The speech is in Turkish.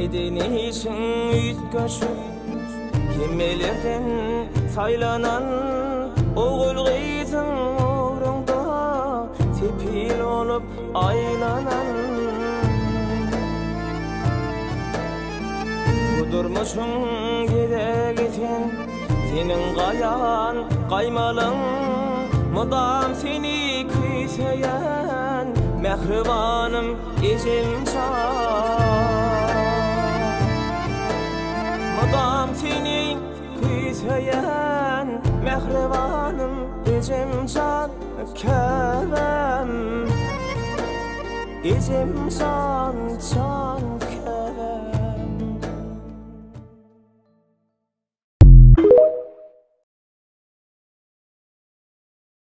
Medeniysin üytköşü Kemelerden saylanan Oğul gıytın uğrunda Tepil olup aylanan Kudurmuşsun gide giten Senin gayan qaymalın Mudam seni kıysayan Mehribanım ecemcan Mudam seni kıysayan Mehribanım ecemcan Kerem Ecemcan can